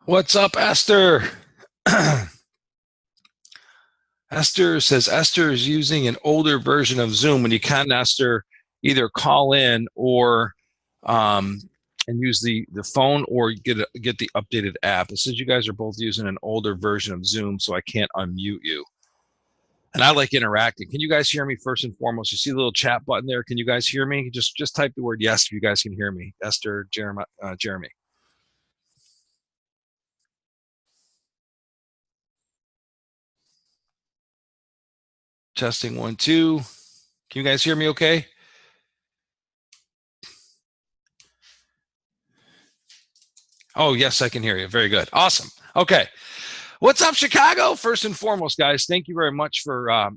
What's up, Esther? Esther says Esther is using an older version of Zoom. When you can, Esther, either call in or um, and use the phone or get the updated app. It says you guys are both using an older version of Zoom, so I can't unmute you. And I like interacting. Can you guys hear me first and foremost? You see the little chat button there? Can you guys hear me? Just type the word yes if you guys can hear me. Esther, Jeremy. Testing 1, 2. Can you guys hear me okay? Oh, yes, I can hear you. Very good. Awesome. Okay. What's up, Chicago? First and foremost, guys, thank you very much for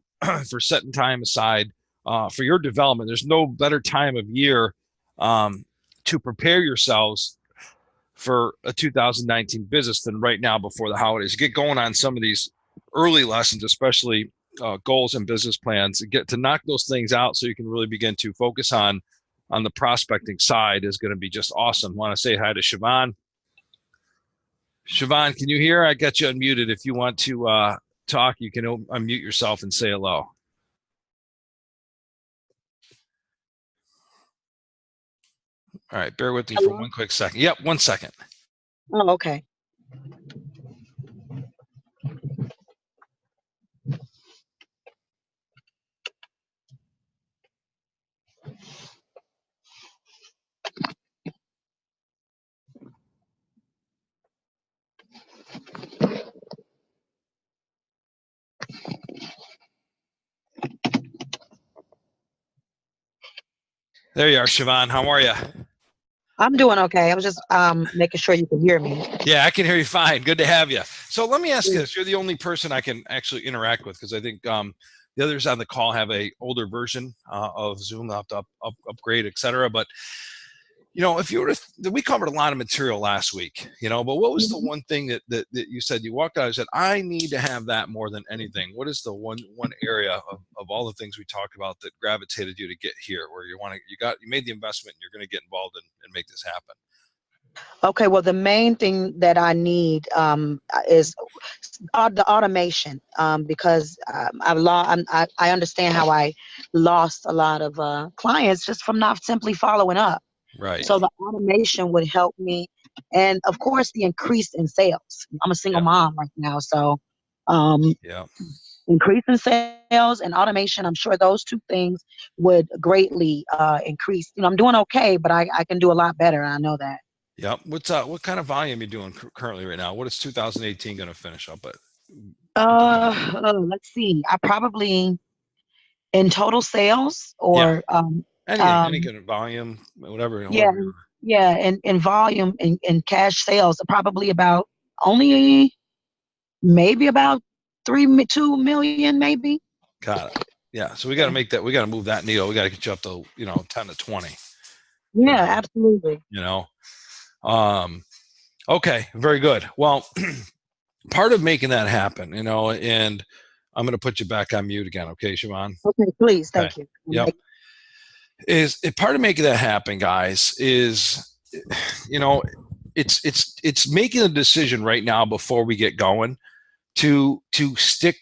for setting time aside for your development. There's no better time of year to prepare yourselves for a 2019 business than right now before the holidays. Get going on some of these early lessons, especially goals and business plans. Get to knock those things out so you can really begin to focus on the prospecting side is going to be just awesome. Want to say hi to Siobhan. Siobhan, can you hear? I got you unmuted. If you want to talk, you can unmute yourself and say hello. All right, bear with me for one quick second. Yep, 1 second. Oh, okay. There you are, Siobhan. How are you? I'm doing okay. I was just making sure you can hear me. Yeah, I can hear you fine. Good to have you. So let me ask you this. You're the only person I can actually interact with because I think the others on the call have a older version of Zoom. They'll have to upgrade, et cetera. But if you were to, we covered a lot of material last week, but what was the one thing that you said you walked out and said, I need to have that more than anything? What is the one area of all the things we talked about that gravitated you to get here where you made the investment and you're going to get involved and make this happen? Okay, well, the main thing that I need is the automation because I understand how I lost a lot of clients just from not simply following up. Right. So the automation would help me, and of course, the increase in sales. I'm a single mom right now, so increase in sales and automation. I'm sure those two things would greatly increase. I'm doing okay, but I can do a lot better. I know that. Yep. What kind of volume are you doing currently right now? What is 2018 going to finish up at? Let's see. I probably in total sales or any kind of volume, whatever. Yeah, in volume in cash sales, probably about only maybe about 2 million, maybe. Got it. Yeah. So we got to make that. We got to move that needle. We got to get you up to 10 to 20. Yeah, absolutely. Okay, very good. Well, part of making that happen, and I'm going to put you back on mute again. Okay, Siobhan? Okay, please. Thank you. Yep. Part of making that happen, guys, is, it's making a decision right now before we get going to stick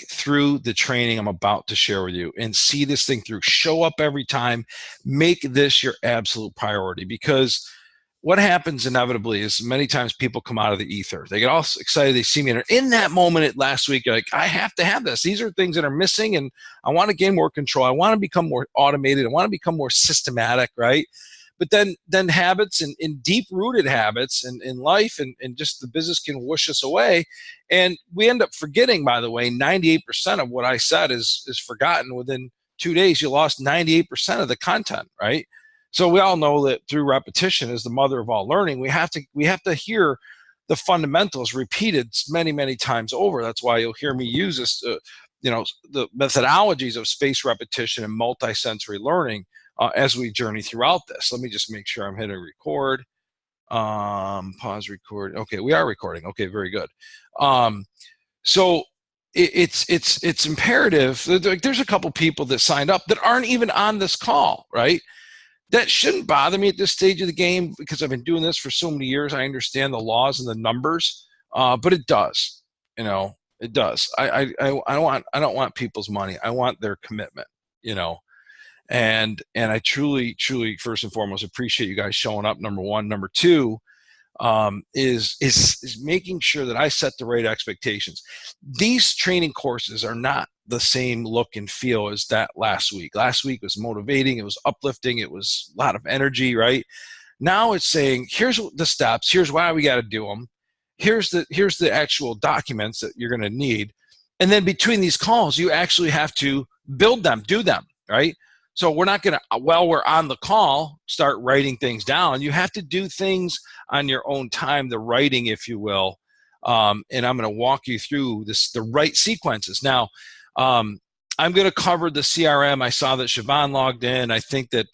through the training I'm about to share with you and see this thing through. Show up every time. Make this your absolute priority, because what happens inevitably is many times people come out of the ether. They get all excited. They see me in that moment last week. You're like, I have to have this. These are things that are missing, and I want to gain more control. I want to become more automated. I want to become more systematic, right? But then habits and deep-rooted habits in life and just the business can whoosh us away. And we end up forgetting, by the way, 98% of what I said is forgotten. Within 2 days, you lost 98% of the content, right? So we all know that through repetition is the mother of all learning. We have to hear the fundamentals repeated many, many times over. That's why you'll hear me use this, the methodologies of spaced repetition and multisensory learning as we journey throughout this. Let me just make sure I'm hitting record. Pause record. Okay, we are recording. Okay, very good. So it's imperative. There's a couple people that signed up that aren't even on this call, right? That shouldn't bother me at this stage of the game because I've been doing this for so many years. I understand the laws and the numbers, but it does. It does. I don't want people's money. I want their commitment. You know, and I truly, first and foremost, appreciate you guys showing up. Number one. Number two, is making sure that I set the right expectations. These training courses are not the same look and feel as that last week. Last week was motivating, it was uplifting, it was a lot of energy, right? Now it's saying, here's the steps, here's why we got to do them, here's the actual documents that you're going to need, and then between these calls, you actually have to build them, do them, right? So we're not going to, while we're on the call, start writing things down. You have to do things on your own time, the writing, if you will. And I'm going to walk you through the right sequences. Now, I'm going to cover the CRM. I saw that Siobhan logged in. I think that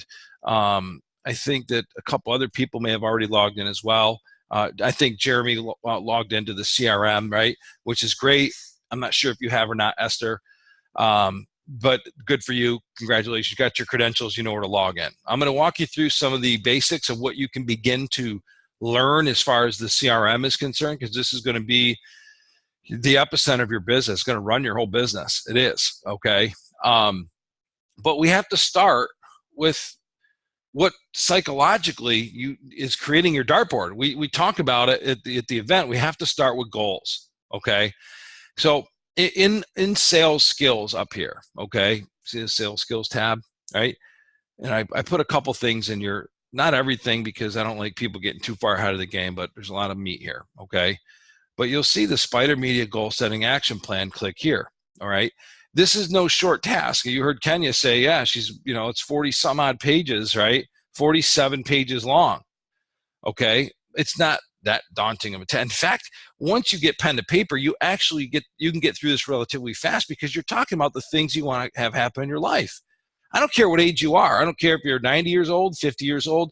a couple other people may have already logged in as well. I think Jeremy logged into the CRM, right, which is great. I'm not sure if you have or not, Esther. But good for you. Congratulations. You got your credentials. You know where to log in. I'm going to walk you through some of the basics of what you can begin to learn as far as the CRM is concerned, because this is going to be the epicenter of your business. It's going to run your whole business. It is. Okay. But we have to start with what psychologically is creating your dartboard. We talked about it at the event. We have to start with goals. Okay. So in sales skills up here, okay, see the sales skills tab, right? And I put a couple things in your, not everything because I don't like people getting too far ahead of the game, but there's a lot of meat here, okay? But you'll see the Spider Media Goal Setting Action Plan, click here, all right? This is no short task. You heard Kenya say, yeah, she's, it's 40 some odd pages, right? 47 pages long, okay? It's not that daunting of a task. In fact, once you get pen to paper, you can get through this relatively fast because you're talking about the things you want to have happen in your life. I don't care what age you are. I don't care if you're 90 years old, 50 years old.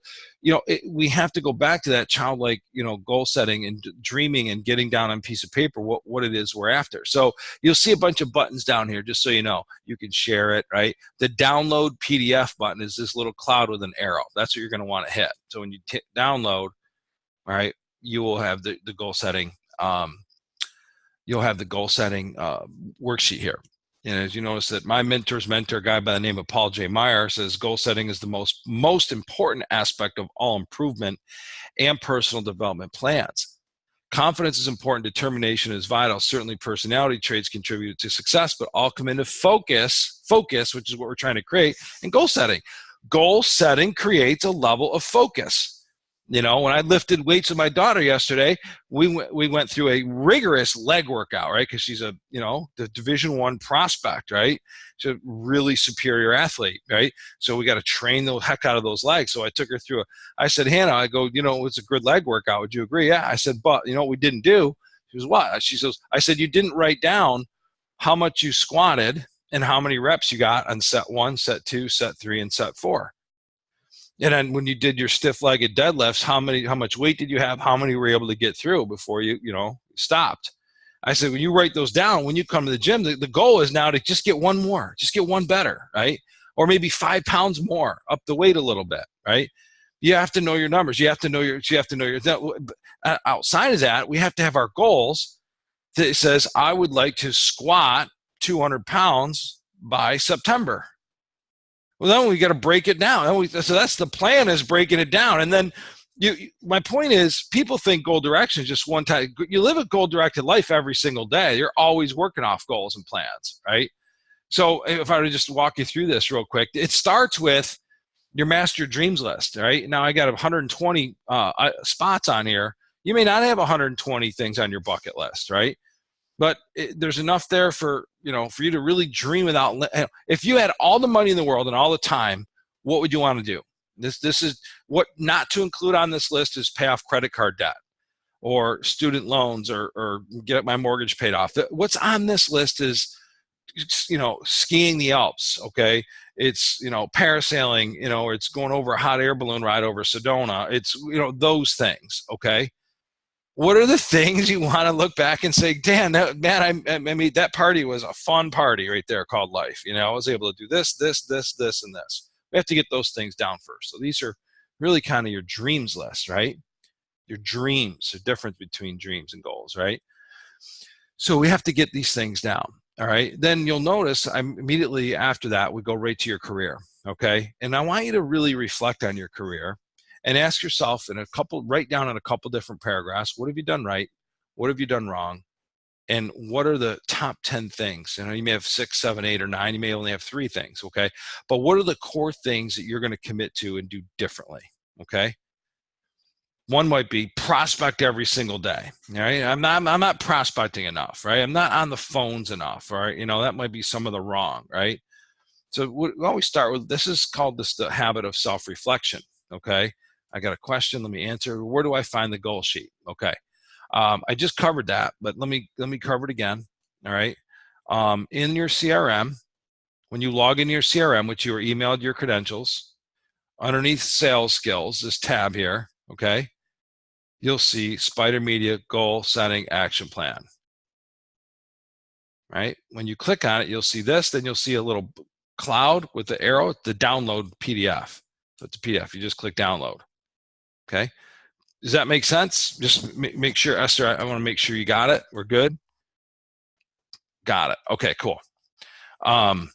We have to go back to that childlike, goal setting and dreaming and getting down on a piece of paper what it is we're after. So you'll see a bunch of buttons down here, just so you know. You can share it, right? The download PDF button is this little cloud with an arrow. That's what you're going to want to hit. So when you hit download, all right, you will have the goal setting. You'll have the goal setting worksheet here. And as you notice that my mentor, a guy by the name of Paul J. Meyer, says goal setting is the most important aspect of all improvement and personal development plans. Confidence is important. Determination is vital. Certainly personality traits contribute to success, but all come into focus, which is what we're trying to create, and goal setting. Goal setting creates a level of focus. When I lifted weights with my daughter yesterday, we went through a rigorous leg workout, right? Because she's the Division I prospect, right? She's a really superior athlete, right? So we got to train the heck out of those legs. So I took her through I said, Hannah, I go, it's a good leg workout. Would you agree? Yeah. I said, but what we didn't do? She goes, what? She says, I said, you didn't write down how much you squatted and how many reps you got on set 1, set 2, set 3, and set 4. And then when you did your stiff-legged deadlifts, how much weight did you have? How many were you able to get through before you stopped? I said, when you write those down, when you come to the gym, the goal is now to just get one more, just get one better, right? Or maybe 5 pounds more, up the weight a little bit, right? You have to know your numbers. You have to know your. Outside of that, we have to have our goals. That says, I would like to squat 200 pounds by September. Well, then we got to break it down. So that's the plan, is breaking it down. And then my point is, people think goal direction is just one time. You live a goal-directed life every single day. You're always working off goals and plans, right? So if I were to just walk you through this real quick, it starts with your master dreams list, right? Now I got 120 spots on here. You may not have 120 things on your bucket list, right? But there's enough there for you to really dream without. If you had all the money in the world and all the time, what would you want to do? This is what not to include on this list is pay off credit card debt or student loans or get my mortgage paid off. What's on this list is, skiing the Alps. Okay. It's, parasailing, or it's going over a hot air balloon ride over Sedona. It's, those things. Okay. What are the things you want to look back and say, damn, I mean, that party was a fun party right there called life. I was able to do this, and this. We have to get those things down first. So these are really kind of your dreams list, right? Your dreams, the difference between dreams and goals, right? So we have to get these things down. All right. Then you'll notice I'm immediately after that, we go right to your career. Okay. And I want you to really reflect on your career and ask yourself write down in a couple different paragraphs, what have you done right? What have you done wrong? And what are the top 10 things? You may have 6, 7, 8, or 9. You may only have 3 things. Okay. But what are the core things that you're going to commit to and do differently? Okay. One might be prospect every single day. Right? I'm not prospecting enough, right? I'm not on the phones enough, right? That might be some of the wrong, right? So we always start with, this is called the habit of self-reflection. Okay. I got a question. Let me answer. Where do I find the goal sheet? Okay. I just covered that, but let me cover it again. All right. In your CRM, when you log into your CRM, which you were emailed your credentials, underneath sales skills, this tab here, okay, you'll see Spider Media Goal Setting Action Plan. Right? When you click on it, you'll see this, then you'll see a little cloud with the arrow, the download PDF. So it's a PDF. You just click download. Okay. Does that make sense? Just make sure, Esther, I want to make sure you got it. We're good. Got it. Okay, cool. All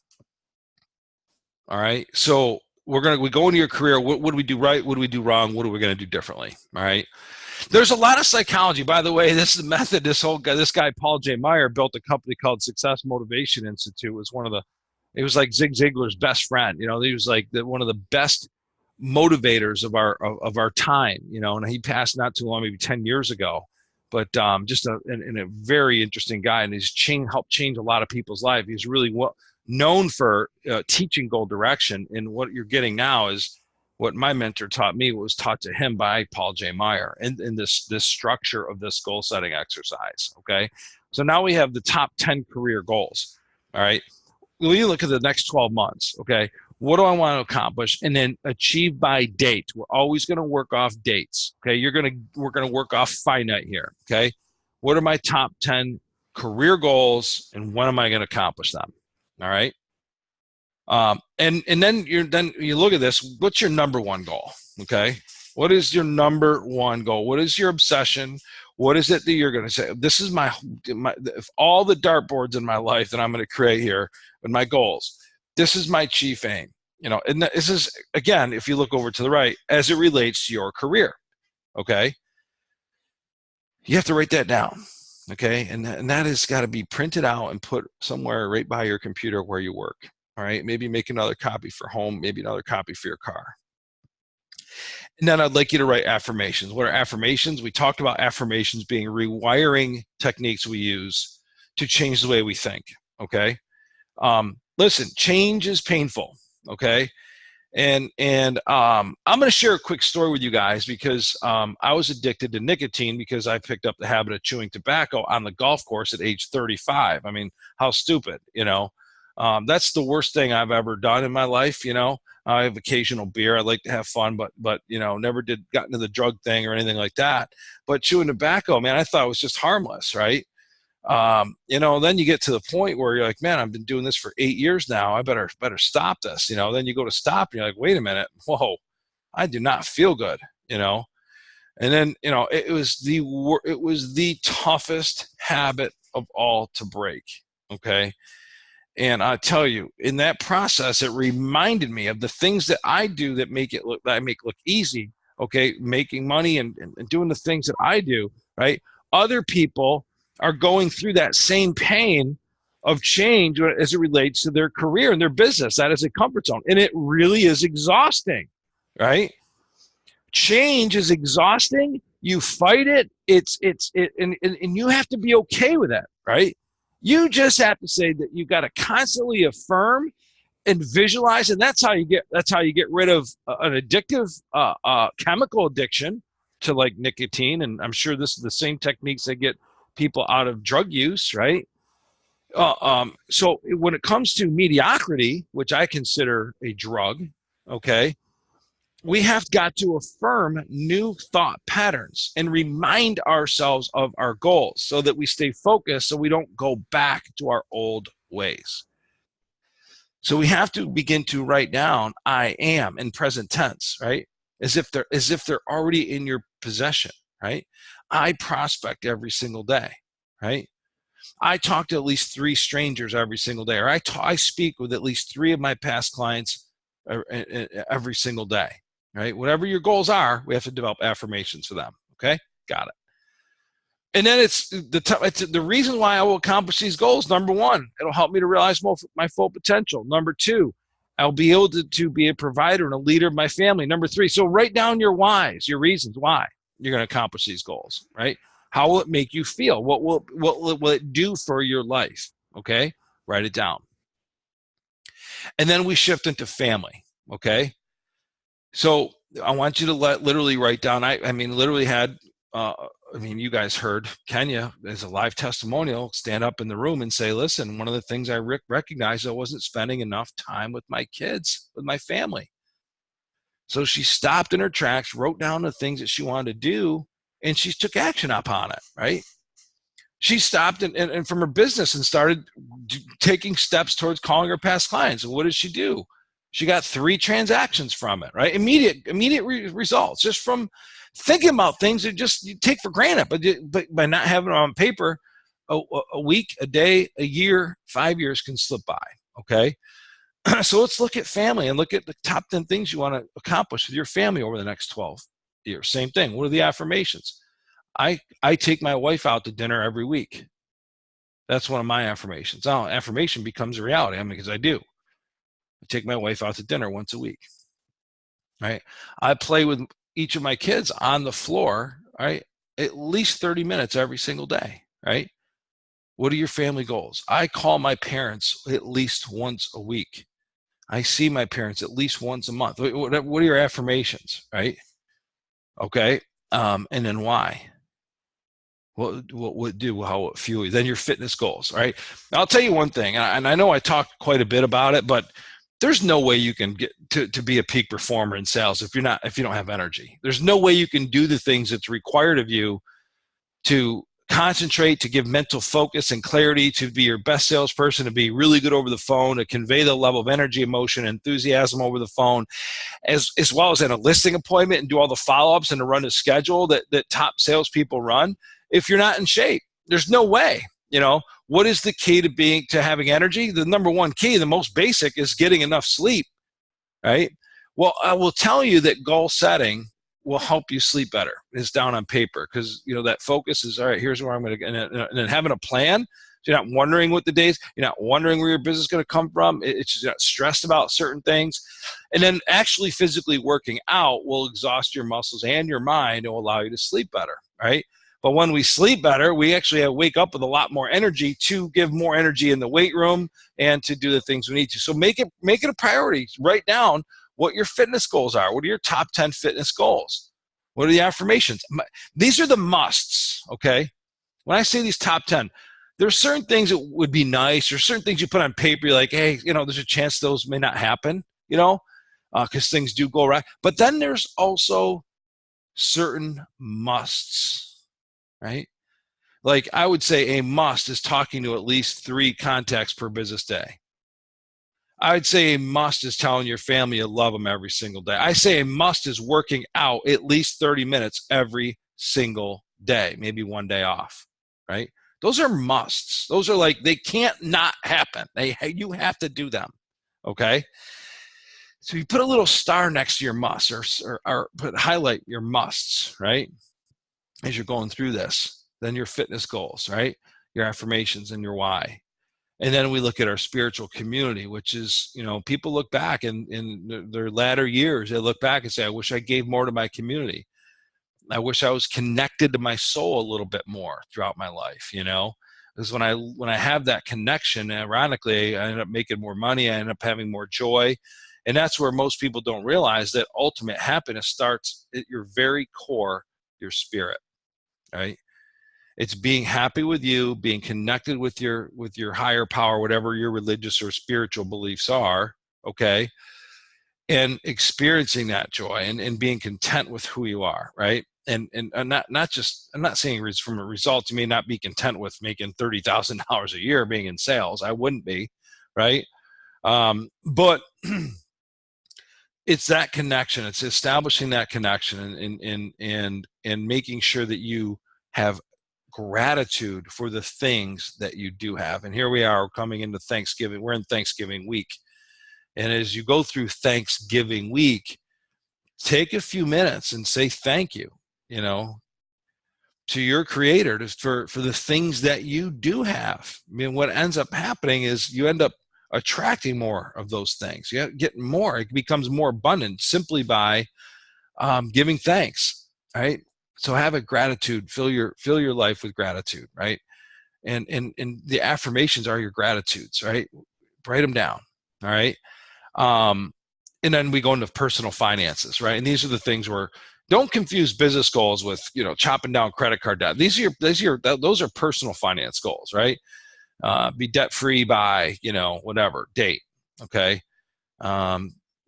right. So we go into your career. What do we do right? What do we do wrong? What are we going to do differently? All right. There's a lot of psychology, by the way. This is the method. This guy, Paul J. Meyer, built a company called Success Motivation Institute. It was like Zig Ziglar's best friend. He was like one of the best motivators of our time. And he passed not too long, maybe 10 years ago. But just a very interesting guy, and he's helped change a lot of people's lives. He's really known for teaching goal direction, and what you're getting now is what my mentor taught me, was taught to him by Paul J. Meyer, and in this structure of this goal setting exercise. Okay, so now we have the top 10 career goals. All right, we look at the next 12 months. Okay, what do I want to accomplish, and then achieve by date. We're always going to work off dates. Okay, we're going to work off finite here. Okay, what are my top 10 career goals, and when am I going to accomplish them? All right. And then you look at this. What's your number one goal? Okay, what is your number one goal? What is your obsession? What is it that you're going to say? This is my all the dartboards in my life that I'm going to create here with my goals. This is my chief aim. And this is, again, if you look over to the right, as it relates to your career. Okay, you have to write that down. Okay, and that has got to be printed out and put somewhere right by your computer where you work. All right, maybe make another copy for home, maybe another copy for your car. And then I'd like you to write affirmations. What are affirmations? We talked about affirmations being rewiring techniques we use to change the way we think. Okay, listen, change is painful. Okay, and I'm going to share a quick story with you guys, because I was addicted to nicotine because I picked up the habit of chewing tobacco on the golf course at age 35. I mean, how stupid, that's the worst thing I've ever done in my life. I have occasional beer. I like to have fun, but never got into the drug thing or anything like that. But chewing tobacco, man, I thought it was just harmless, right? Then you get to the point where you're like, man, I've been doing this for 8 years now. I better stop this. Then you go to stop and you're like, wait a minute, whoa, I do not feel good. And then it was the toughest habit of all to break. Okay. And I tell you, in that process, it reminded me of the things that I do that I make look easy. Okay, making money and doing the things that I do. Right, other people are going through that same pain of change as it relates to their career and their business. That is a comfort zone, and it really is exhausting. Right, change is exhausting. You fight it. And you have to be okay with that. Right. You just have to say that you got to constantly affirm and visualize, and that's how you get rid of an addictive chemical addiction to like nicotine. And I'm sure this is the same techniques that get people out of drug use, right? So when it comes to mediocrity, which I consider a drug, okay, we have got to affirm new thought patterns and remind ourselves of our goals so that we stay focused, so we don't go back to our old ways. So we have to begin to write down I am in present tense, right? As if they're already in your possession, right? I prospect every single day, right? I talk to at least 3 strangers every single day, or I speak with at least 3 of my past clients every single day, right? Whatever your goals are, we have to develop affirmations for them. Okay, got it. And then it's the reason why I will accomplish these goals. Number 1, it'll help me to realize my full potential. Number 2, I'll be able to be a provider and a leader of my family. Number 3, so write down your whys, your reasons why you're going to accomplish these goals, right? How will it make you feel? What will it do for your life? Okay, write it down. And then we shift into family, okay? So I want you to literally write down, I mean, literally had, you guys heard Kenya as a live testimonial stand up in the room and say, listen, one of the things I recognized, I wasn't spending enough time with my kids, with my family. So she stopped in her tracks, wrote down the things that she wanted to do, and she took action upon it, right? She stopped and from her business and started taking steps towards calling her past clients. And what did she do? She got 3 transactions from it, right? Immediate results just from thinking about things that just you take for granted, but by not having it on paper, a week, a day, a year, 5 years can slip by, okay? So let's look at family and look at the top 10 things you want to accomplish with your family over the next 12 years. Same thing. What are the affirmations? I take my wife out to dinner every week. That's one of my affirmations. Now, affirmation becomes a reality. Because I do. I take my wife out to dinner once a week. Right? I play with each of my kids on the floor, right? At least 30 minutes every single day, right? What are your family goals? I call my parents at least once a week. I see my parents at least once a month. What are your affirmations, right? Okay. And then why? What would do, how it fuel you? Then your fitness goals, right? I'll tell you one thing, and I know I talked quite a bit about it, but there's no way you can get to be a peak performer in sales if you don't have energy. There's no way you can do the things that's required of you to concentrate, to give mental focus and clarity, to be your best salesperson, to be really good over the phone, to convey the level of energy, emotion, enthusiasm over the phone, as well as in a listing appointment and do all the follow-ups and to run a schedule that top salespeople run. If you're not in shape, there's no way. What is the key to having energy? The number 1 key, the most basic, is getting enough sleep, right? Well, I will tell you that goal setting will help you sleep better. It's down on paper because, that focus is, all right, here's where I'm going to, and then having a plan. So you're not wondering what the days, you're not wondering where your business is going to come from. It's just not stressed about certain things. And then actually physically working out will exhaust your muscles and your mind and will allow you to sleep better, right? But when we sleep better, we actually wake up with a lot more energy to give more energy in the weight room and to do the things we need to. So make it a priority. Write down what your fitness goals are. What are your top 10 fitness goals? What are the affirmations? These are the musts, okay? When I say these top 10, there are certain things that would be nice. There's certain things you put on paper. You're like, hey, there's a chance those may not happen, because things do go right. But then there's also certain musts. Right? Like I would say a must is talking to at least 3 contacts per business day. I'd say a must is telling your family you love them every single day. I say a must is working out at least 30 minutes every single day, maybe 1 day off, right? Those are musts. Those are like, they can't not happen. You have to do them, okay? So you put a little star next to your musts or highlight your musts, right? As you're going through this, then your fitness goals, right? Your affirmations and your why. And then we look at our spiritual community, which is, people look back in their latter years, they look back and say, I wish I gave more to my community. I wish I was connected to my soul a little bit more throughout my life, because when I have that connection, ironically, I end up making more money. I end up having more joy. And that's where most people don't realize that ultimate happiness starts at your very core, your spirit. Right? It's being happy with you, being connected with your higher power, whatever your religious or spiritual beliefs are, okay? And experiencing that joy and being content with who you are, right? And not just, I'm not saying from a result, you may not be content with making $30,000 a year being in sales. I wouldn't be, right? But it's that connection. It's establishing that connection and making sure that you have gratitude for the things that you do have. And here we are coming into Thanksgiving. We're in Thanksgiving week. And as you go through Thanksgiving week, take a few minutes and say thank you, to your creator for the things that you do have. I mean, what ends up happening is you end up attracting more of those things. You get more. It becomes more abundant simply by giving thanks, right? So have a gratitude. Fill your life with gratitude, right? And the affirmations are your gratitudes, right? Write them down, all right? And then we go into personal finances, right? And these are the things where don't confuse business goals with chopping down credit card debt. Those are personal finance goals, right? Be debt free by whatever date, okay?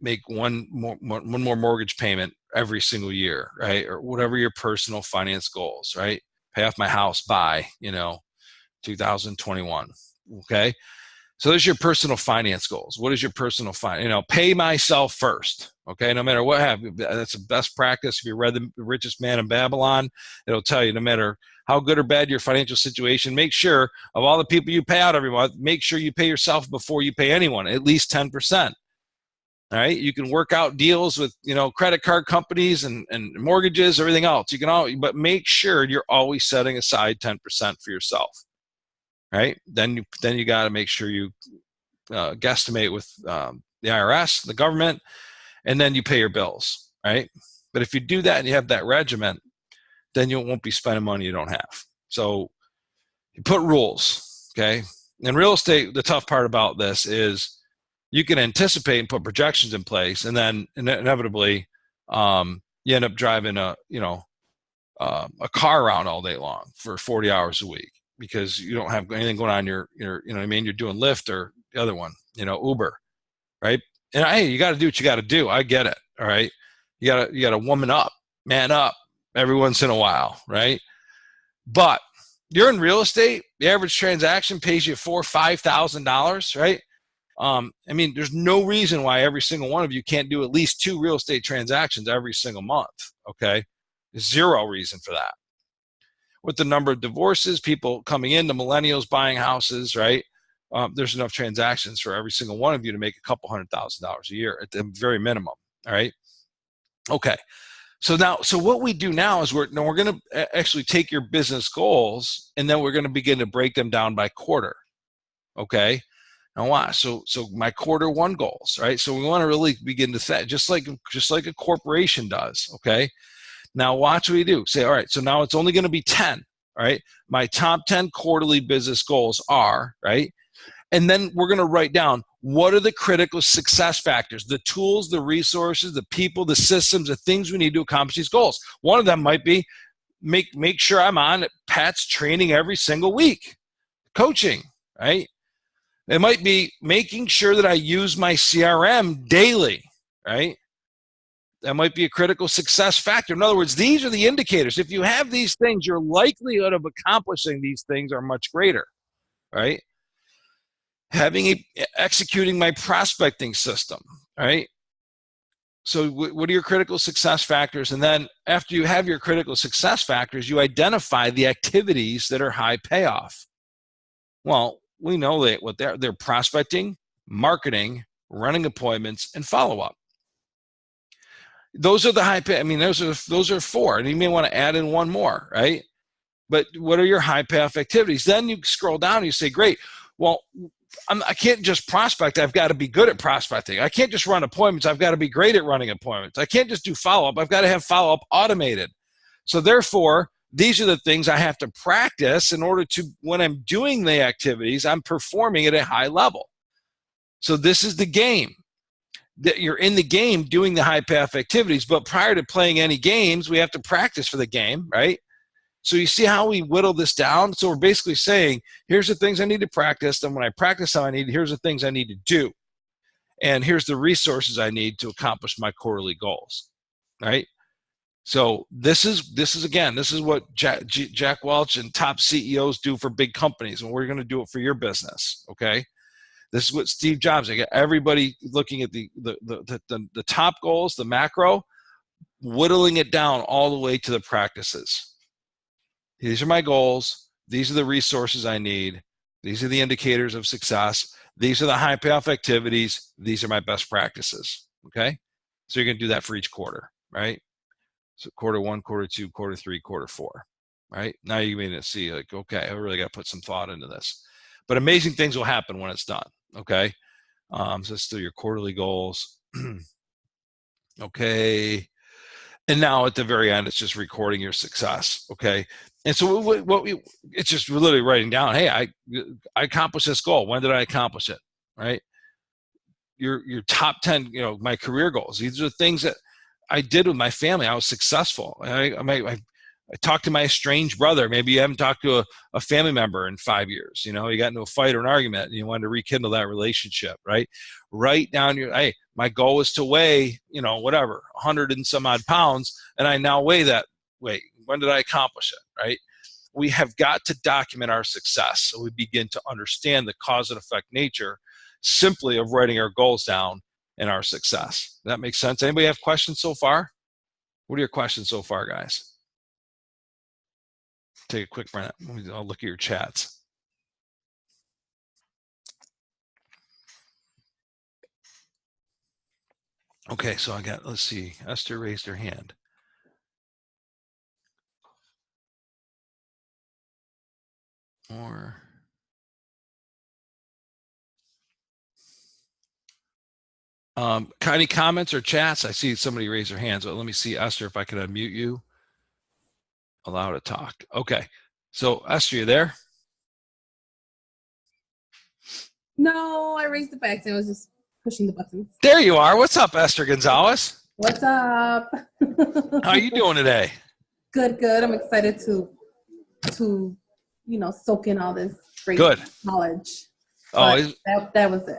Make one more mortgage payment every single year, right? Or whatever your personal finance goals, right? Pay off my house by 2021, okay? So there's your personal finance goals. What is your personal finance? Pay myself first, okay? No matter what happens, that's the best practice. If you read The Richest Man in Babylon, it'll tell you no matter how good or bad your financial situation, make sure of all the people you pay out every month, make sure you pay yourself before you pay anyone, at least 10%. All right, you can work out deals with credit card companies and mortgages, everything else. You can but make sure you're always setting aside 10% for yourself. Right? Then you got to make sure you guesstimate with the IRS, the government, and then you pay your bills. Right? But if you do that and you have that regiment, then you won't be spending money you don't have. So you put rules. Okay. In real estate, the tough part about this is you can anticipate and put projections in place, and then inevitably you end up driving a car around all day long for 40 hours a week because you don't have anything going on. You're doing Lyft or the other one, Uber, right? And hey, you got to do what you got to do. I get it. All right. You got to woman up, man up every once in a while, right? But you're in real estate. The average transaction pays you $4,000 or $5,000, right? There's no reason why every single one of you can't do at least 2 real estate transactions every single month. Okay. Zero reason for that. With the number of divorces, people coming in, the millennials buying houses, right? There's enough transactions for every single one of you to make a couple $100,000 a year at the very minimum. All right. Okay. So what we do now is we're going to actually take your business goals and then we're going to begin to break them down by quarter. Okay. Now why? So my quarter 1 goals, right? So we want to really begin to set just like a corporation does. Okay. Now watch what we do. Say, all right, so now it's only going to be 10. All right. My top 10 quarterly business goals are, right? And then we're going to write down what are the critical success factors, the tools, the resources, the people, the systems, the things we need to accomplish these goals. One of them might be make sure I'm on Pat's training every single week, coaching, right? It might be making sure that I use my CRM daily, right? That might be a critical success factor. In other words, these are the indicators. If you have these things, your likelihood of accomplishing these things are much greater, right? Executing my prospecting system, right? So what are your critical success factors? And then after you have your critical success factors, you identify the activities that are high payoff. Well, we know that what they're prospecting, marketing, running appointments, and follow-up. Those are the high pay. Those are 4, and you may want to add in 1 more, right? But what are your high payoff activities? Then you scroll down and you say, great. Well, I can't just prospect. I've got to be good at prospecting. I can't just run appointments. I've got to be great at running appointments. I can't just do follow-up. I've got to have follow-up automated. So therefore, these are the things I have to practice in order to, when I'm doing the activities, I'm performing at a high level. So this is the game. That you're in the game doing the high payoff activities, but prior to playing any games, we have to practice for the game, right? So you see how we whittle this down? So we're basically saying, here's the things I need to practice, and when I practice how here's the things I need to do. And here's the resources I need to accomplish my quarterly goals, right? So this is what Jack Welch and top CEOs do for big companies, and we're going to do it for your business, okay? This is what Steve Jobs, I get everybody looking at the top goals, the macro, whittling it down all the way to the practices. These are my goals. These are the resources I need. These are the indicators of success. These are the high payoff activities. These are my best practices. Okay. So you're going to do that for each quarter, right? So quarter 1, quarter 2, quarter 3, quarter 4, right? Now you're going to see like, okay, I really got to put some thought into this, but amazing things will happen when it's done. Okay. So it's still your quarterly goals. Okay. And now at the very end, it's just recording your success. Okay. And so it's just literally writing down, hey, I accomplished this goal. When did I accomplish it? Right. Your top 10, my career goals. These are the things that I did with my family. I was successful. I talked to my estranged brother. Maybe you haven't talked to a family member in 5 years. You got into a fight or an argument and you wanted to rekindle that relationship, right? Write down hey, my goal was to weigh, whatever, 100 and some odd pounds. And I now weigh that weight. When did I accomplish it, right? We have got to document our success so we begin to understand the cause and effect nature simply of writing our goals down and our success. That makes sense? Anybody have questions so far? What are your questions so far, guys? Take a quick minute. I'll look at your chats. Okay, so let's see. Esther raised her hand. Or any comments or chats? I see somebody raise their hands. So let me see, Esther, if I can unmute you. Allow to talk. Okay. So Esther, you there? No, I raised it back. So I was just pushing the buttons. There you are. What's up, Esther Gonzalez? What's up? How are you doing today? Good. I'm excited to soak in all this great knowledge. Oh, that was it.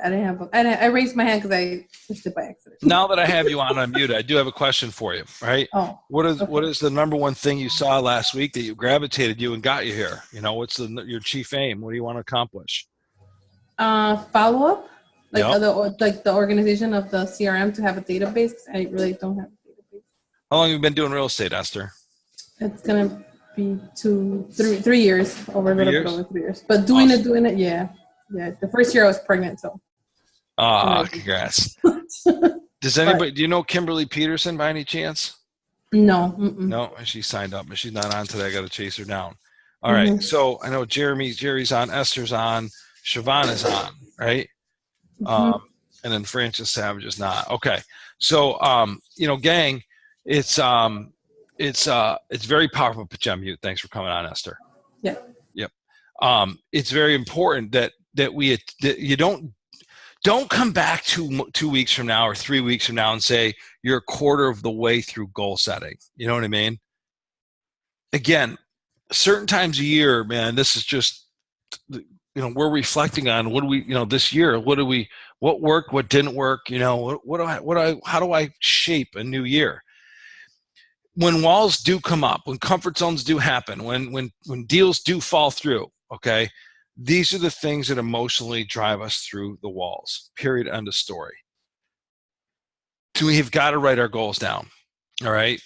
I raised my hand because I pushed it by accident. Now that I have you on unmute, I do have a question for you. Right? Oh, what is the number one thing you saw last week that you gravitated you and got you here? What's your chief aim? What do you want to accomplish? Follow up, the organization of the CRM to have a database. I really don't have a database. How long have you been doing real estate, Esther? It's gonna be 3 years, over a little bit over 3 years. But doing it, yeah. Yeah, the first year I was pregnant, so. Congrats. Does anybody, do you know Kimberly Peterson by any chance? No. No, she signed up, but she's not on today. I got to chase her down. All right. So I know Jerry's on, Esther's on, Siobhan is on, right? And then Francis Savage is not. Okay. So, gang, it's very powerful. Put you on mute. Thanks for coming on, Esther. Yeah. Yep. It's very important that you don't come back 2 weeks from now or 3 weeks from now and say you're a quarter of the way through goal setting. You know what I mean? Again, certain times a year, man, this is just, we're reflecting on what do we, this year, what worked, what didn't work, how do I shape a new year? When walls do come up, when comfort zones do happen, when deals do fall through, okay, these are the things that emotionally drive us through the walls, period, end of story. So we have got to write our goals down, all right?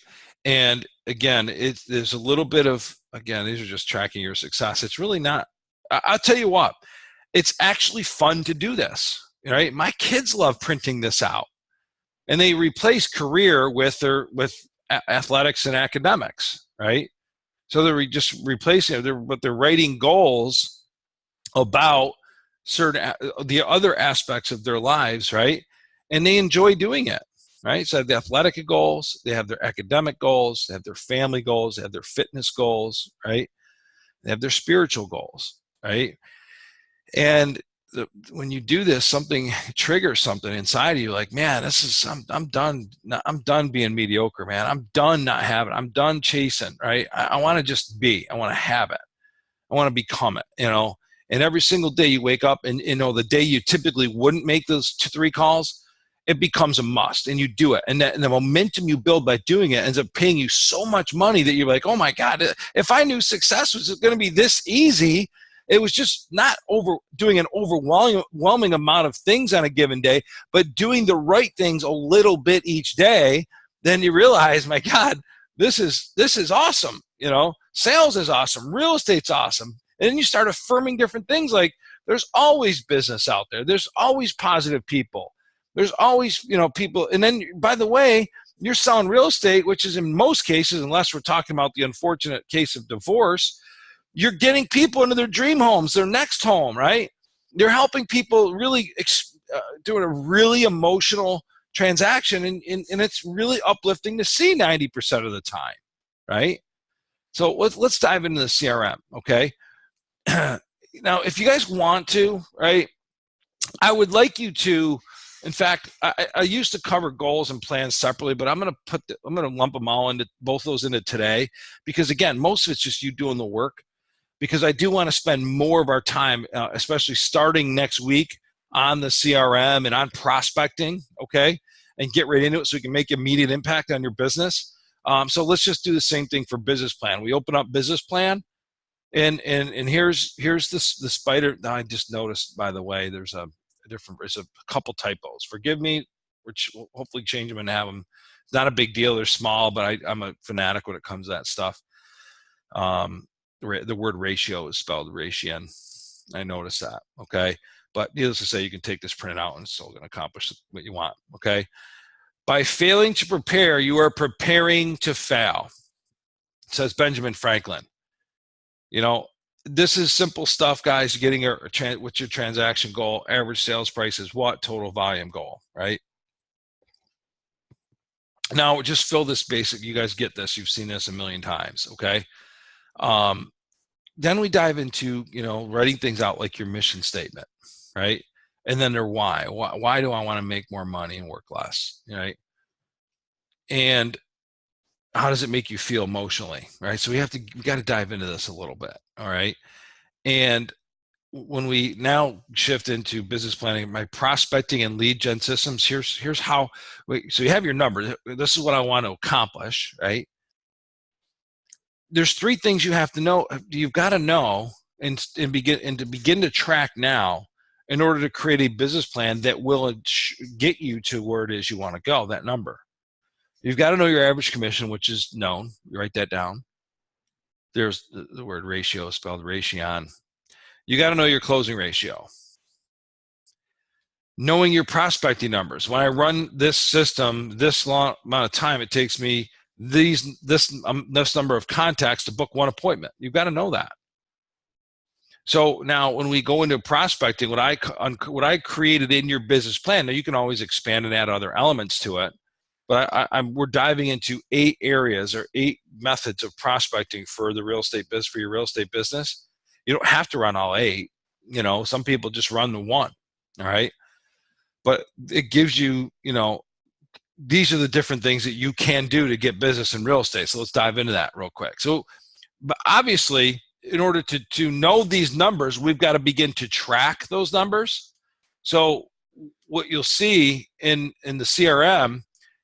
And again, there's a little bit of, these are just tracking your success. It's really not, I'll tell you what, it's actually fun to do this, right? My kids love printing this out, and they replace career with athletics and academics, right? So they're just replacing it, but they're writing goals about the other aspects of their lives, right? And they enjoy doing it, right? So they have the athletic goals, they have their academic goals, they have their family goals, they have their fitness goals, right? They have their spiritual goals, right? And when you do this, something triggers something inside of you, like, man, I'm done. I'm done being mediocre, man. I'm done not having it. I'm done chasing, right? I want to just be. I want to have it. I want to become it, And every single day you wake up and, the day you typically wouldn't make those 2-3 calls, it becomes a must, and you do it. And the momentum you build by doing it ends up paying you so much money that you're like, oh my God, if I knew success was going to be this easy, It was just not doing an overwhelming amount of things on a given day, but doing the right things a little bit each day. Then you realize, my God, this is awesome. You know, sales is awesome. Real estate's awesome. And then you start affirming different things like there's always business out there. There's always positive people. There's always, you know, people. And then, by the way, you're selling real estate, which is in most cases, unless we're talking about the unfortunate case of divorce, you're getting people into their dream homes, their next home, right? You're helping people really doing a really emotional transaction, and it's really uplifting to see 90% of the time, right? So let's dive into the CRM, okay? Now, if you guys want to, right, I would like you to, in fact, I used to cover goals and plans separately, but I'm going to lump them all into both of those into today, because again, most of it's just you doing the work, because I do want to spend more of our time, especially starting next week, on the CRM and on prospecting, okay, and get right into it so we can make immediate impact on your business. So let's just do the same thing for business plan. We open up business plan, and here's the spider. Now, I just noticed, by the way, there's a couple typos. Forgive me, which will hopefully change them and have them. It's not a big deal. They're small, but I'm a fanatic when it comes to that stuff. The word ratio is spelled ration. I noticed that, okay? But needless to say, you can take this printed out and it's still going to accomplish what you want, okay? By failing to prepare, you are preparing to fail, says Benjamin Franklin. You know, this is simple stuff, guys. Getting what's your transaction goal? Average sales price is what? Total volume goal, right? Now, just fill this basic. You guys get this. You've seen this a million times, okay? Then we dive into, you know, writing things out like your mission statement, right? And then their why. Why do I want to make more money and work less, right? And how does it make you feel emotionally, right? So we got to dive into this a little bit, all right? And when we now shift into business planning, my prospecting and lead gen systems, here's how. So you have your number. This is what I want to accomplish, right? There's three things you have to know. You've got to know and begin to track now in order to create a business plan that will get you to where it is you want to go, that number. You've got to know your average commission, which is known. You write that down. There's the word ratio spelled ration. You got to know your closing ratio. Knowing your prospecting numbers. When I run this system, this long amount of time, it takes me this number of contacts to book one appointment. You've got to know that. So now when we go into prospecting, what I created in your business plan, now you can always expand and add other elements to it, but we're diving into 8 areas or 8 methods of prospecting for the real estate business, for your real estate business. You don't have to run all 8. You know, some people just run the one, all right? But it gives you, you know, these are the different things that you can do to get business in real estate. So let's dive into that real quick. So, but obviously, in order to know these numbers, we've got to begin to track those numbers. So what you'll see in the CRM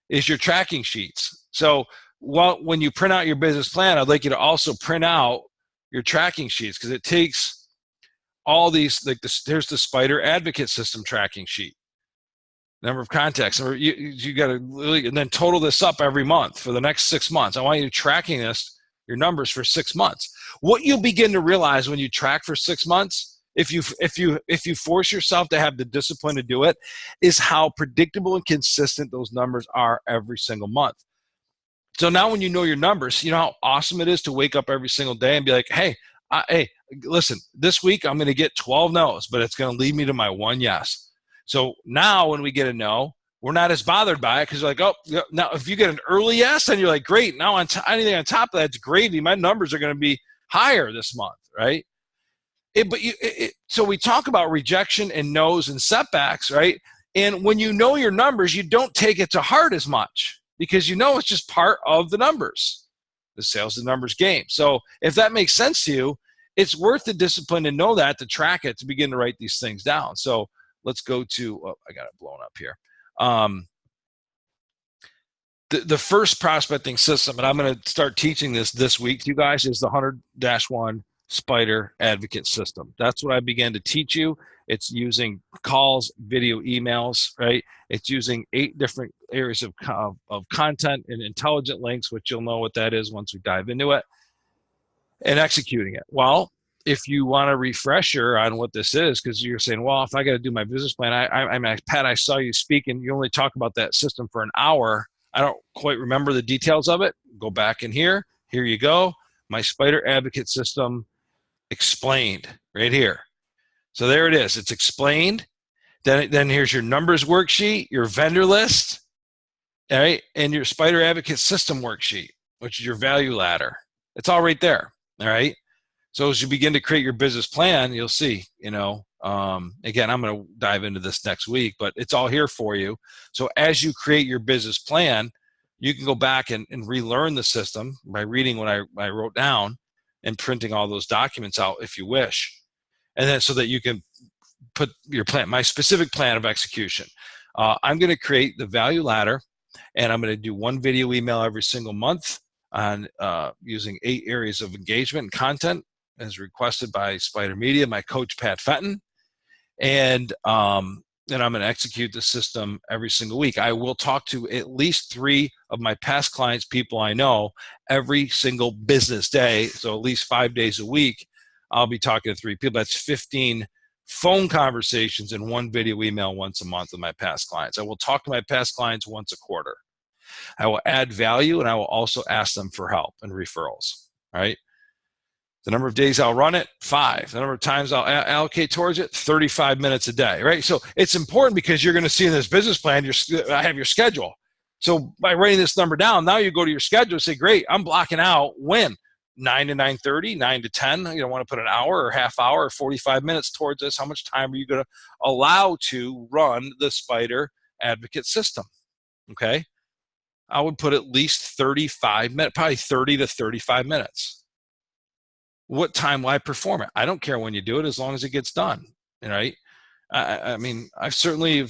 is your tracking sheets. So when you print out your business plan, I'd like you to also print out your tracking sheets, because it takes all these, like this, here's the Spider Advocate System tracking sheet. Number of contacts. You got to really, and then total this up every month for the next 6 months. I want you tracking your numbers for 6 months. What you'll begin to realize when you track for 6 months, if you force yourself to have the discipline to do it, is how predictable and consistent those numbers are every single month. So now when you know your numbers, you know how awesome it is to wake up every single day and be like, hey, listen, this week I'm going to get 12 no's, but it's going to lead me to my 1 yes. So now when we get a no, we're not as bothered by it, because like, oh, now if you get an early yes, then you're like, great. Now anything on top of that's gravy. My numbers are going to be higher this month, right? So we talk about rejection and no's and setbacks, right? And when you know your numbers, you don't take it to heart as much, because you know it's just part of the numbers, the sales and numbers game. So if that makes sense to you, it's worth the discipline to know that, to track it, to begin to write these things down. So let's go to, I got it blown up here. The first prospecting system, and I'm going to start teaching this week, you guys, is the 100-1 Spider Advocate System. That's what I began to teach you. It's using calls, video, emails, right? It's using 8 different areas of content and intelligent links, which you'll know what that is once we dive into it, and executing it. Well, if you want a refresher on what this is, because you're saying, well, if I got to do my business plan, I mean, Pat, I saw you speak and you only talk about that system for an hour. I don't quite remember the details of it. Go back in here. Here you go. My Spider Advocate System explained right here. So there it is. It's explained. Then here's your numbers worksheet, your vendor list, all right, and your Spider Advocate System worksheet, which is your value ladder. It's all right there. All right. So as you begin to create your business plan, you'll see, again, I'm going to dive into this next week, but it's all here for you. So as you create your business plan, you can go back and relearn the system by reading what I wrote down and printing all those documents out if you wish. And then so that you can put your plan, my specific plan of execution. I'm going to create the value ladder, and I'm going to do 1 video email every single month on using 8 areas of engagement and content as requested by Spider Media, my coach, Pat Fenton. And then I'm going to execute the system every single week. I will talk to at least 3 of my past clients, people I know, every single business day. So at least 5 days a week, I'll be talking to 3 people. That's 15 phone conversations and 1 video email once a month with my past clients. I will talk to my past clients once a quarter. I will add value, and I will also ask them for help and referrals, right? The number of days I'll run it, 5. The number of times I'll allocate towards it, 35 minutes a day, right? So it's important because you're going to see in this business plan, I have your schedule. So by writing this number down, now you go to your schedule and say, great, I'm blocking out when? 9 to 9:30, 9 to 10. You don't want to put an hour or half hour or 45 minutes towards this. How much time are you going to allow to run the Spider Advocate System? Okay. I would put at least 35 minutes, probably 30 to 35 minutes. What time will I perform it? I don't care when you do it as long as it gets done, right? I mean, I certainly,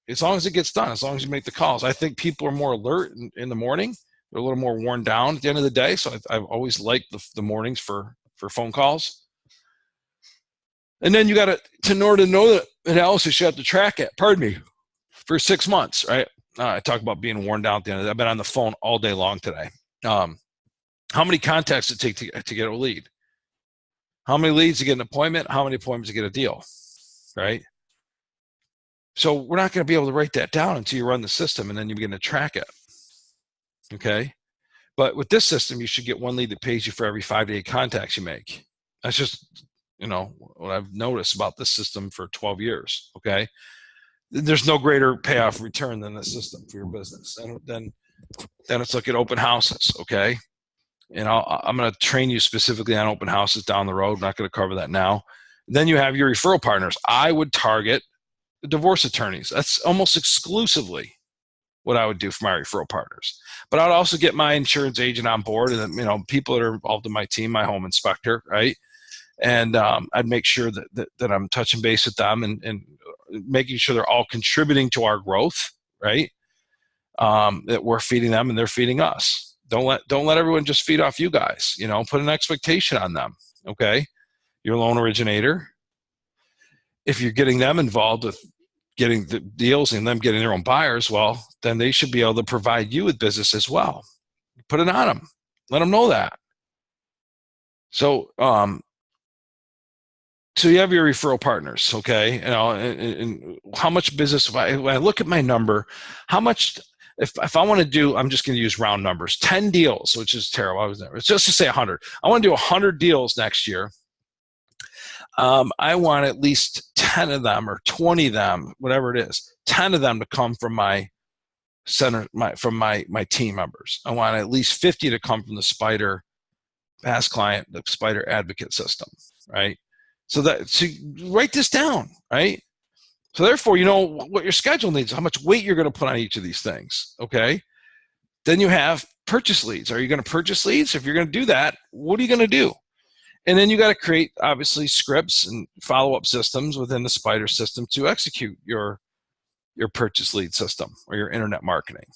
as long as it gets done, as long as you make the calls. I think people are more alert in the morning. They're a little more worn down at the end of the day. So I've always liked the mornings for phone calls. And then you got to, in order to know that analysis, you have to track it, for 6 months, right? I talk about being worn down at the end of the day. I've been on the phone all day long today. How many contacts does it take to get a lead? How many leads to get an appointment? How many appointments to get a deal, right? So we're not going to be able to write that down until you run the system, and then you begin to track it, okay? But with this system, you should get 1 lead that pays you for every 5 to 8 contacts you make. That's just, what I've noticed about this system for 12 years, okay? There's no greater payoff return than this system for your business. And then it's look at open houses, okay? And I'm going to train you specifically on open houses down the road. I'm not going to cover that now. Then you have your referral partners. I would target divorce attorneys. That's almost exclusively what I would do for my referral partners. But I'd also get my insurance agent on board, and people that are involved in my team, my home inspector, right? And I'd make sure that I'm touching base with them and making sure they're all contributing to our growth, right? That we're feeding them and they're feeding us. Don't let everyone just feed off you guys. Put an expectation on them. Okay, your loan originator. If you're getting them involved with getting the deals and them getting their own buyers, well, then they should be able to provide you with business as well. Put it on them. Let them know that. So, so you have your referral partners, okay? And how much business? When I look at my number, how much? If I want to do, I'm just going to use round numbers, 10 deals, which is terrible. It's just to say 100. I want to do 100 deals next year. I want at least 10 of them or 20 of them, whatever it is, 10 of them to come from my center, from my team members. I want at least 50 to come from the Spider past client, the Spider Advocate System, right? So write this down, right? So therefore, you know what your schedule needs, how much weight you're going to put on each of these things, okay? Then you have purchase leads. Are you going to purchase leads? If you're going to do that, what are you going to do? And then you got to create, obviously, scripts and follow-up systems within the Spider system to execute your purchase lead system or your internet marketing.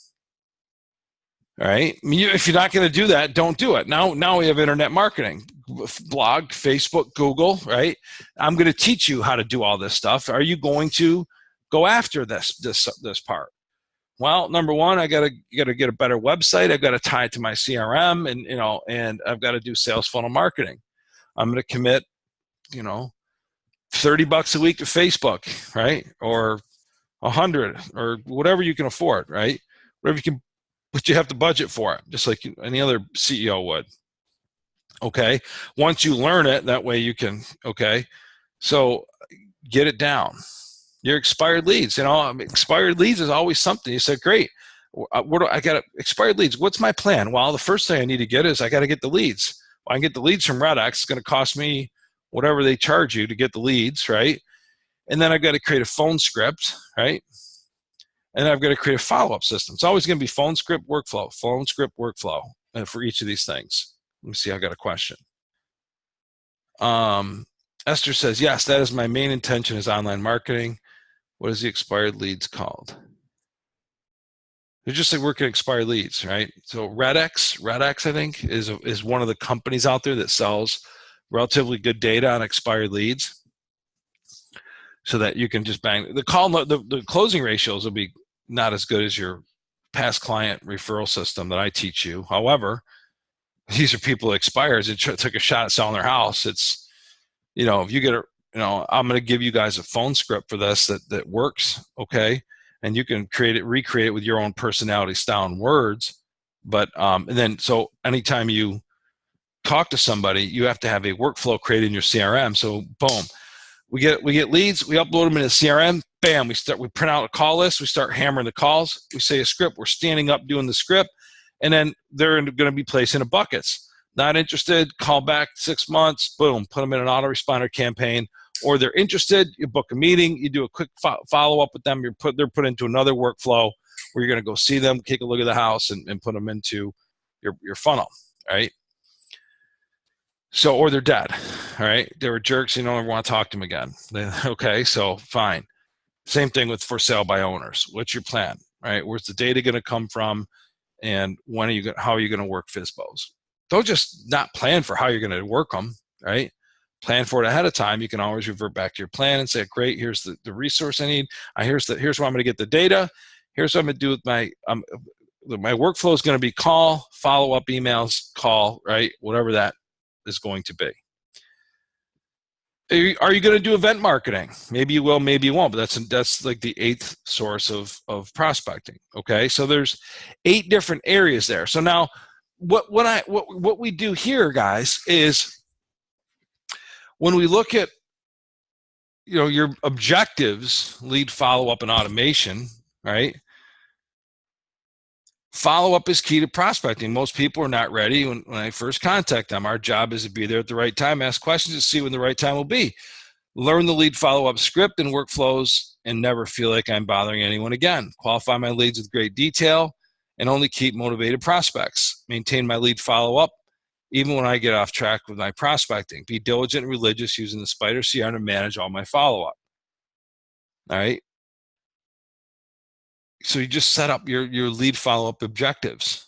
All right. If you're not going to do that, don't do it. Now we have internet marketing, blog, Facebook, Google, right? I'm going to teach you how to do all this stuff. Are you going to go after this part? Well, number one, I got to get a better website. I've got to tie it to my CRM, and I've got to do sales funnel marketing. I'm going to commit, $30 a week to Facebook, right? Or 100, or whatever you can afford, right? Whatever you can. But you have to budget for it, just like any other CEO would. Okay. Once you learn it, that way you can, okay. So get it down. Your expired leads, expired leads is always something. You said, great. I got expired leads. What's my plan? Well, the first thing I need to get is I got to get the leads. Well, I can get the leads from RedX. It's going to cost me whatever they charge you to get the leads, right? And then I've got to create a phone script, right? And I've got to create a follow-up system. It's always going to be phone script workflow for each of these things. Let me see. I got a question. Esther says, yes, that is my main intention is online marketing. What is the expired leads called? They're just like working expired leads, right? So RedX, I think, is one of the companies out there that sells relatively good data on expired leads, so that you can just bang the closing ratios will be not as good as your past client referral system that I teach you. However, these are people that expires and took a shot at selling their house. It's, if you get I'm going to give you guys a phone script for this that works, okay? And you can recreate it with your own personality, style, and words. But and then so anytime you talk to somebody, you have to have a workflow created in your CRM. So boom. We get leads, we upload them into CRM, bam, we print out a call list, we start hammering the calls, we say a script, we're standing up doing the script, and then they're going to be placed into buckets. Not interested, call back 6 months, boom, put them in an autoresponder campaign. Or they're interested, you book a meeting, you do a quick follow-up with them, they're put into another workflow where you're going to go see them, take a look at the house, and put them into your funnel, right? So, or they're dead, all right? They were jerks, you don't ever want to talk to them again. Okay, so fine. Same thing with for sale by owners. What's your plan, right? Where's the data going to come from, and how are you going to work FSBOs? Don't just not plan for how you're going to work them, right? Plan for it ahead of time. You can always revert back to your plan and say, great, here's the resource I need. Here's where I'm going to get the data. Here's what I'm going to do with my workflow is going to be call, follow-up emails, call, right? Whatever that is going to be. Are you going to do event marketing? Maybe you will, maybe you won't, but that's like the 8th source of prospecting. Okay, so there's 8 different areas there. So now, what we do here, guys, is when we look at your objectives, lead, follow-up, and automation, right? Follow-up is key to prospecting. Most people are not ready when I first contact them. Our job is to be there at the right time, ask questions to see when the right time will be. Learn the lead follow-up script and workflows and never feel like I'm bothering anyone again. Qualify my leads with great detail and only keep motivated prospects. Maintain my lead follow-up even when I get off track with my prospecting. Be diligent and religious using the Spider CRM to manage all my follow-up. All right? So you just set up your lead follow-up objectives.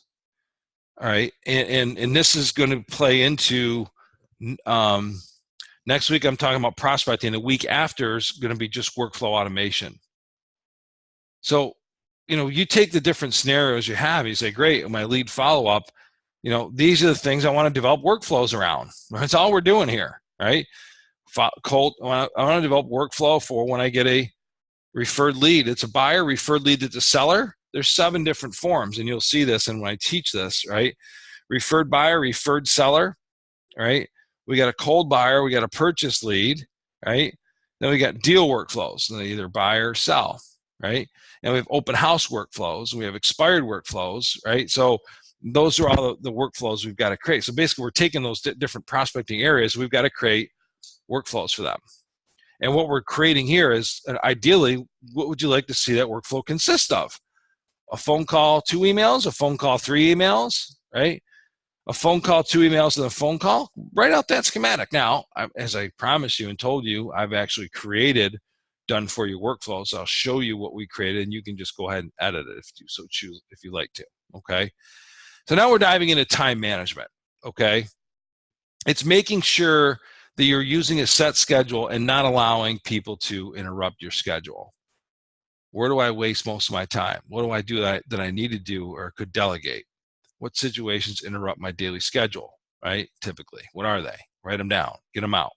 All right. And this is going to play into next week. I'm talking about prospecting. The week after is going to be just workflow automation. So, you take the different scenarios you have, you say, great, my lead follow-up, these are the things I want to develop workflows around. That's all we're doing here, right? I want to develop workflow for when I get a referred lead. It's a buyer, referred lead that's a seller. There's 7 different forms, and you'll see this and when I teach this, right? Referred buyer, referred seller, right? We got a cold buyer, we got a purchase lead, right? Then we got deal workflows, and they either buy or sell, right? And we have open house workflows, we have expired workflows, right? So those are all the workflows we've got to create. So basically, we're taking those different prospecting areas, we've got to create workflows for them. And what we're creating here is, ideally, what would you like to see that workflow consist of? A phone call, 2 emails, a phone call, 3 emails, right? A phone call, 2 emails, and a phone call. Write out that schematic. Now, as I promised you and told you, I've actually created done for you workflows. I'll show you what we created, and you can just go ahead and edit it if you so choose, if you like to, okay? So now we're diving into time management, okay? It's making sure that you're using a set schedule and not allowing people to interrupt your schedule. Where do I waste most of my time? What do I do that I need to do or could delegate? What situations interrupt my daily schedule, right? Typically, what are they? Write them down, get them out.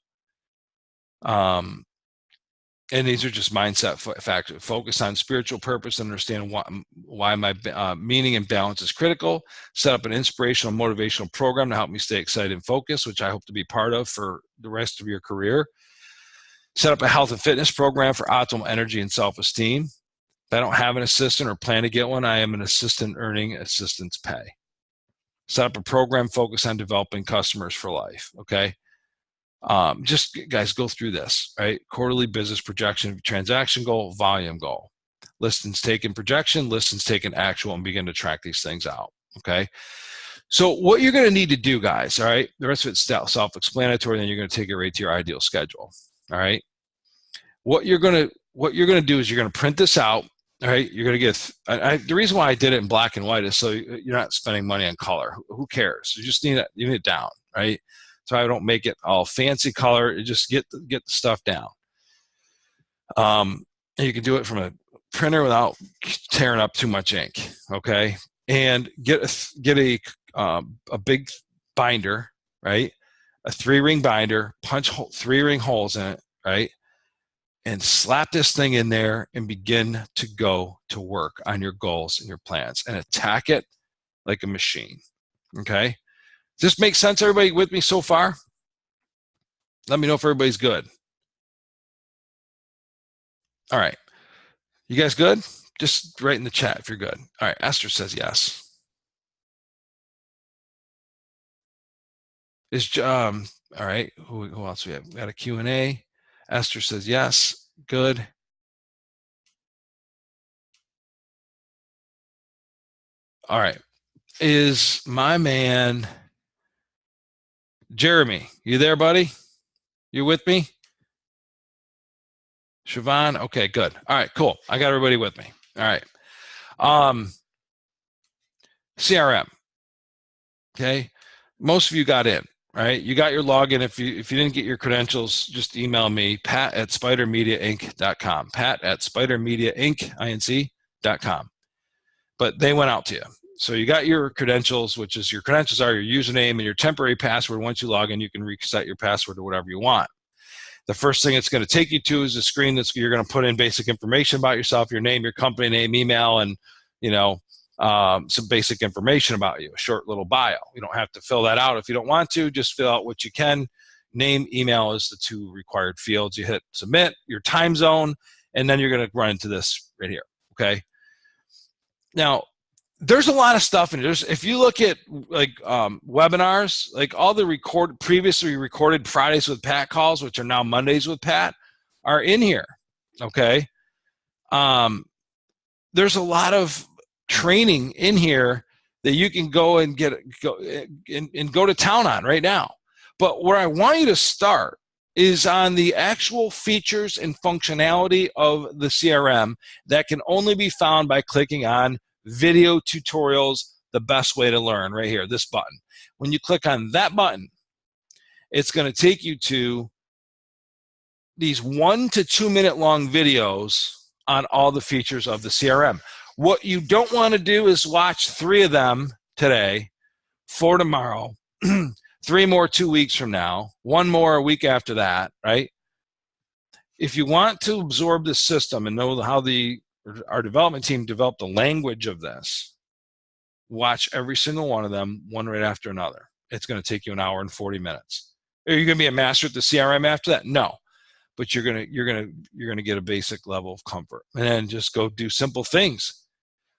And these are just mindset factors. Focus on spiritual purpose, understand why my meaning and balance is critical. Set up an inspirational, motivational program to help me stay excited and focused, which I hope to be part of for the rest of your career. Set up a health and fitness program for optimal energy and self-esteem. If I don't have an assistant or plan to get one, I am an assistant earning assistance pay. Set up a program focused on developing customers for life, okay? Just guys, go through this, right? Quarterly business projection, transaction goal, volume goal. Listings taken projection, listings taken actual, and begin to track these things out, okay? So what you're going to need to do, guys, all right? The rest of it's self-explanatory, then you're going to take it right to your ideal schedule, all right? What you're going to do is you're going to print this out, all right? You're going to get, the reason why I did it in black and white is so you're not spending money on color. Who cares? You just need it down, right? So I don't make it all fancy color. You just get the stuff down. You can do it from a printer without tearing up too much ink, okay? And get a big binder, right? A 3-ring binder, punch 3-ring holes in it, right? And slap this thing in there and begin to go to work on your goals and your plans and attack it like a machine, okay? Does this make sense, everybody with me so far? Let me know if everybody's good. All right. You guys good? Just write in the chat if you're good. All right. Esther says yes. All right. Who else we have? We got a Q&A. Esther says yes. Good. All right. Is my man Jeremy, you there, buddy? You with me? Siobhan? Okay, good. All right, cool. I got everybody with me. All right. CRM. Okay. Most of you got in, right? You got your login. If you didn't get your credentials, just email me, pat@spidermediainc.com. pat@spidermediainc.com. But they went out to you. So you got your credentials, which is your credentials are your username and your temporary password. Once you log in, you can reset your password to whatever you want. The first thing it's going to take you to is a screen that's you're going to put in basic information about yourself, your name, your company name, email, and some basic information about you, a short little bio. You don't have to fill that out if you don't want to. Just fill out what you can. Name, email is the 2 required fields. You hit submit, your time zone, and then you're going to run into this right here. Okay. Now, there's a lot of stuff in it. If you look at like webinars, like all the previously recorded Fridays with Pat calls, which are now Mondays with Pat, are in here. Okay. There's a lot of training in here that you can go and go to town on right now. But where I want you to start is on the actual features and functionality of the CRM that can only be found by clicking on video tutorials, the best way to learn, right here, this button. When you click on that button, it's going to take you to these 1 to 2 minute long videos on all the features of the CRM. What you don't want to do is watch 3 of them today, 4 tomorrow, 3 more 2 weeks from now, 1 more a week after that, right? If you want to absorb the system and know how our development team developed the language of this, watch every single one of them, one right after another. It's going to take you 1 hour and 40 minutes. Are you going to be a master at the CRM after that? No, but you're going to get a basic level of comfort, and then just go do simple things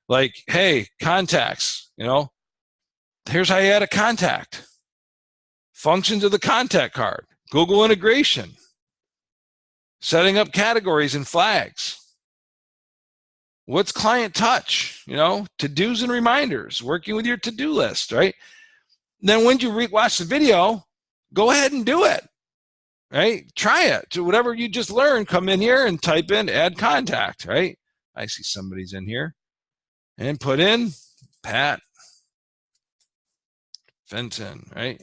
like, hey, contacts. Here's how you add a contact. Functions of the contact card. Google integration. Setting up categories and flags. What's client touch? To-dos and reminders, working with your to-do list, right? Then when you watch the video, go ahead and do it, right? Try it. To whatever you just learned, come in here and type in add contact, right? I see somebody's in here. And put in Pat Fenton, right?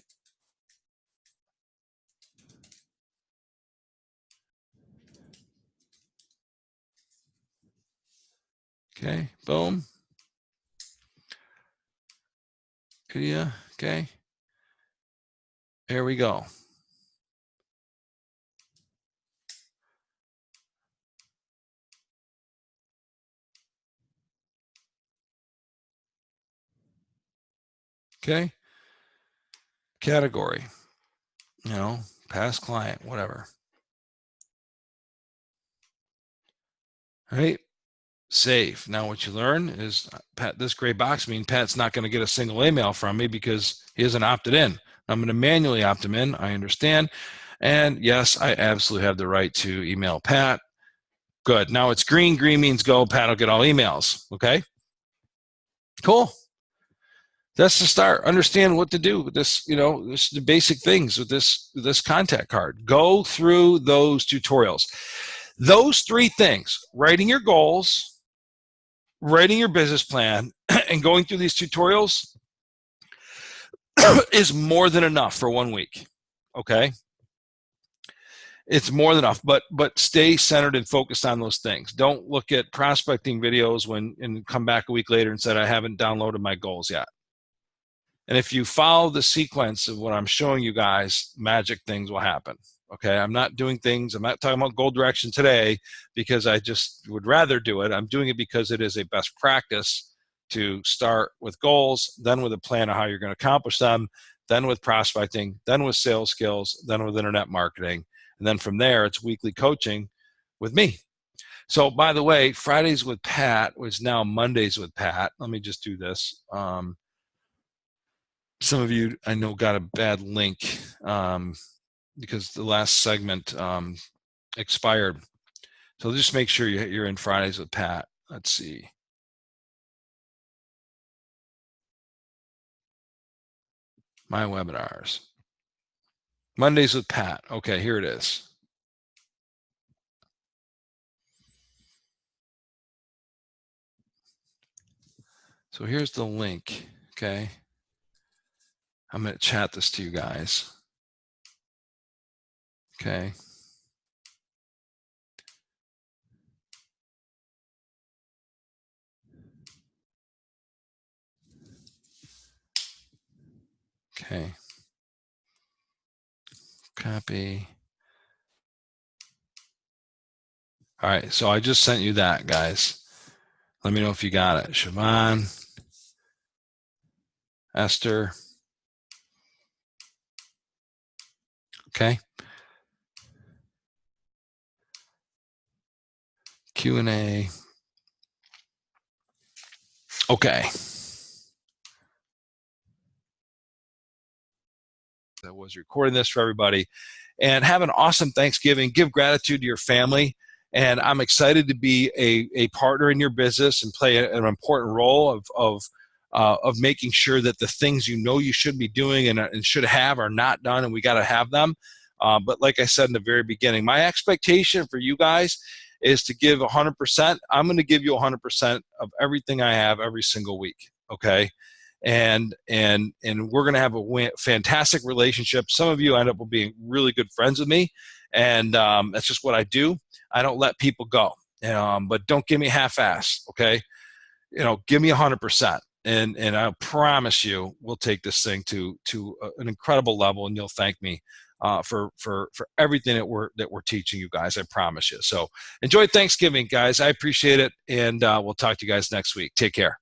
Okay, boom. Yeah, okay. There we go. Okay. Category, you know, past client, whatever. All right. Save. Now what you learn is Pat, this gray box means Pat's not going to get a single email from me because he isn't opted in. I'm going to manually opt him in. I understand. And yes, I absolutely have the right to email Pat. Good. Now it's green. Green means go. Pat will get all emails. Okay. Cool. That's the start. Understand what to do with this, you know, this the basic things with this contact card. Go through those tutorials. Those three things: writing your goals, writing your business plan, and going through these tutorials is more than enough for 1 week. Okay? It's more than enough, but stay centered and focused on those things. Don't look at prospecting videos and come back a week later and said, I haven't downloaded my goals yet. And if you follow the sequence of what I'm showing you guys, magic things will happen. Okay, I'm not doing things, I'm not talking about goal direction today because I just would rather do it. I'm doing it because it is a best practice to start with goals, then with a plan of how you're going to accomplish them, then with prospecting, then with sales skills, then with internet marketing. And then from there, it's weekly coaching with me. So by the way, Fridays with Pat was now Mondays with Pat. Let me just do this. Some of you I know got a bad link because the last segment expired. So just make sure you're in Fridays with Pat. Let's see. My webinars. Mondays with Pat. Okay, here it is. So here's the link, okay? I'm going to chat this to you guys. Okay. Okay. Copy. All right, so I just sent you that, guys. Let me know if you got it. Siobhan, Esther. Okay. Q&A. Okay. I was recording this for everybody. And have an awesome Thanksgiving. Give gratitude to your family. And I'm excited to be a partner in your business and play an important role of making sure that the things you know you should be doing and should have are not done, and we got to have them. But like I said in the very beginning, my expectation for you guys is to give 100%. I'm going to give you 100% of everything I have every single week. Okay. And we're going to have a fantastic relationship. Some of you end up being really good friends with me, and that's just what I do. I don't let people go, but don't give me half-ass. Okay, give me 100%, and I promise you, we'll take this thing to an incredible level, and you'll thank me for everything that we're teaching you guys. I promise you. So enjoy Thanksgiving, guys. I appreciate it, and we'll talk to you guys next week. Take care.